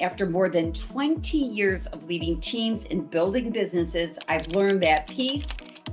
After more than 20 years of leading teams and building businesses, I've learned that peace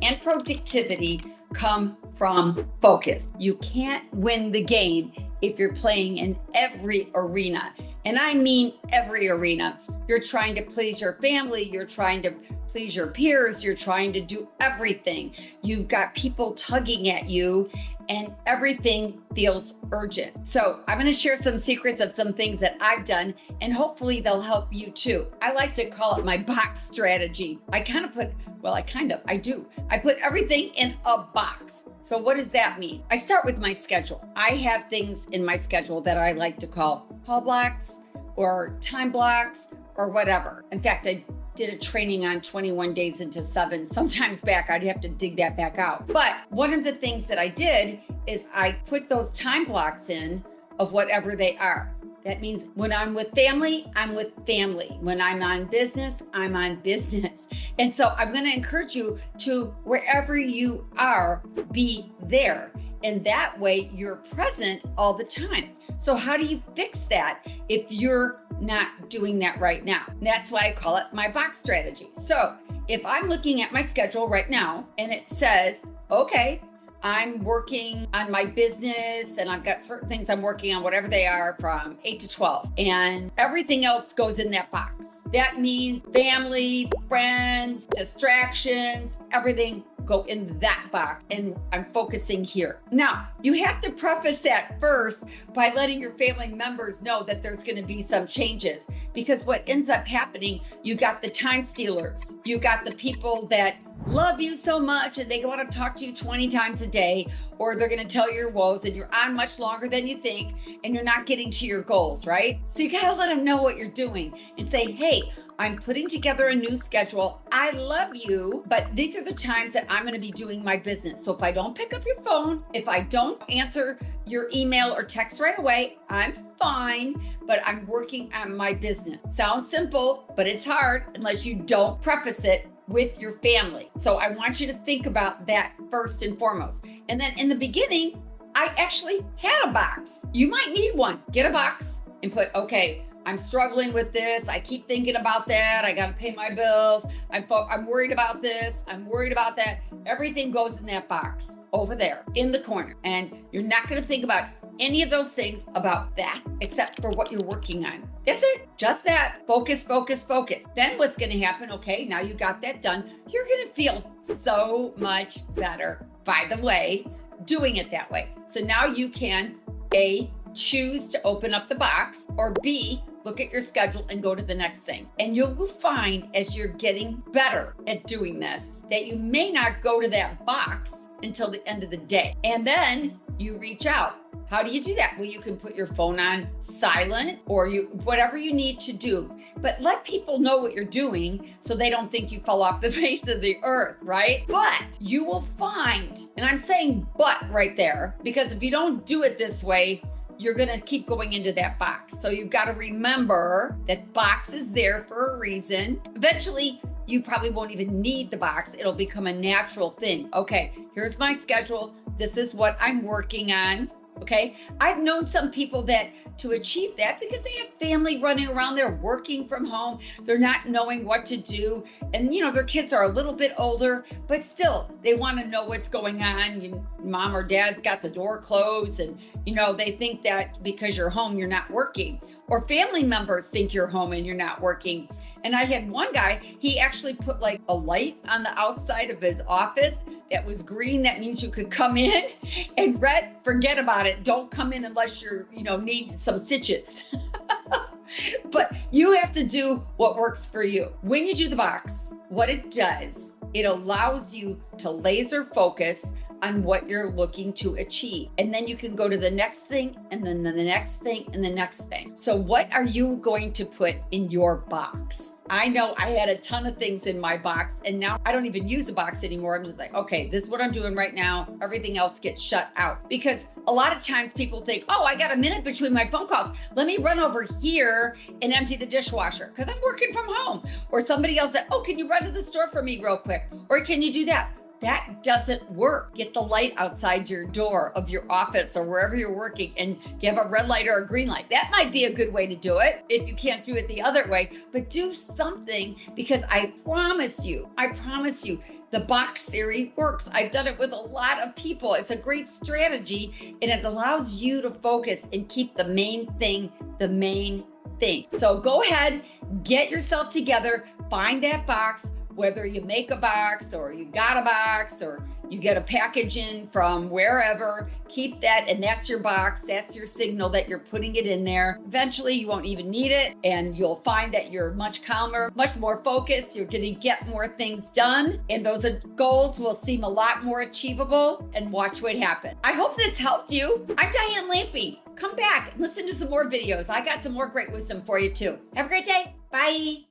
and productivity come from focus. You can't win the game if you're playing in every arena. And I mean every arena. You're trying to please your family, you're trying to please your peers, you're trying to do everything. You've got people tugging at you and everything feels urgent. So I'm going to share some secrets of some things that I've done, and hopefully they'll help you too. I like to call it my box strategy. I put everything in a box. So what does that mean? I start with my schedule. I have things in my schedule that I like to call blocks or time blocks or whatever. In fact, I did a training on 21 days into 7 sometimes back. I'd have to dig that back out. But one of the things that I did is I put those time blocks in of whatever they are. That means when I'm with family, I'm with family. When I'm on business, I'm on business. And so I'm going to encourage you to, wherever you are, be there. And that way you're present all the time. So how do you fix that if you're not doing that right now? And that's why I call it my box strategy. So if I'm looking at my schedule right now and it says, okay, I'm working on my business and I've got certain things I'm working on, whatever they are, from 8 to 12, and everything else goes in that box. That means family, friends, distractions, everything go in that box, and I'm focusing here. Now, you have to preface that first by letting your family members know that there's going to be some changes, because what ends up happening, you got the time stealers, you got the people that love you so much and they want to talk to you 20 times a day, or they're going to tell you your woes, and you're on much longer than you think and you're not getting to your goals, right? So you got to let them know what you're doing and say, hey, I'm putting together a new schedule. I love you, but these are the times that I'm going to be doing my business. So if I don't pick up your phone, if I don't answer your email or text right away, I'm fine, but I'm working on my business. Sounds simple, but it's hard unless you don't preface it with your family. So I want you to think about that first and foremost. And then in the beginning, I actually had a box. You might need one. Get a box and put, okay, I'm struggling with this. I keep thinking about that. I got to pay my bills. I'm worried about this. I'm worried about that. Everything goes in that box over there in the corner. And you're not going to think about any of those things about that except for what you're working on. That's it. Just that. Focus, focus, focus. Then what's going to happen? Okay, now you got that done. You're going to feel so much better, by the way, doing it that way. So now you can A, choose to open up the box, or B, look at your schedule and go to the next thing. And you'll find as you're getting better at doing this that you may not go to that box until the end of the day. And then you reach out. How do you do that? Well, you can put your phone on silent, or whatever you need to do, but let people know what you're doing so they don't think you fell off the face of the earth, right? But you will find, and I'm saying but right there, because if you don't do it this way, you're going to keep going into that box. So you've got to remember that box is there for a reason. Eventually, you probably won't even need the box. It'll become a natural thing. Okay, here's my schedule. This is what I'm working on. Okay, I've known some people that to achieve that, because they have family running around, they're working from home, they're not knowing what to do. And their kids are a little bit older, but still they want to know what's going on. Mom or dad's got the door closed, and they think that because you're home, you're not working, or family members think you're home and you're not working. And I had one guy, he actually put like a light on the outside of his office that was green. That means you could come in, and red, forget about it. Don't come in unless you're, need some stitches. But you have to do what works for you. When you do the box, what it does, it allows you to laser focus on what you're looking to achieve. And then you can go to the next thing, and then the next thing, and the next thing. So what are you going to put in your box? I know I had a ton of things in my box, and now I don't even use the box anymore. I'm just like, okay, this is what I'm doing right now. Everything else gets shut out. Because a lot of times people think, oh, I got a minute between my phone calls. Let me run over here and empty the dishwasher because I'm working from home. Or somebody else said, oh, can you run to the store for me real quick? Or can you do that? That doesn't work. Get the light outside your door of your office or wherever you're working, and you have a red light or a green light. That might be a good way to do it if you can't do it the other way, but do something, because I promise you, the box theory works. I've done it with a lot of people. It's a great strategy, and it allows you to focus and keep the main thing the main thing. So go ahead, get yourself together, find that box, whether you make a box or you got a box or you get a package in from wherever. Keep that, and that's your box. That's your signal that you're putting it in there. Eventually, you won't even need it, and you'll find that you're much calmer, much more focused. You're going to get more things done, and those goals will seem a lot more achievable, and watch what happens. I hope this helped you. I'm Diane Lampe. Come back and listen to some more videos. I got some more great wisdom for you too. Have a great day. Bye.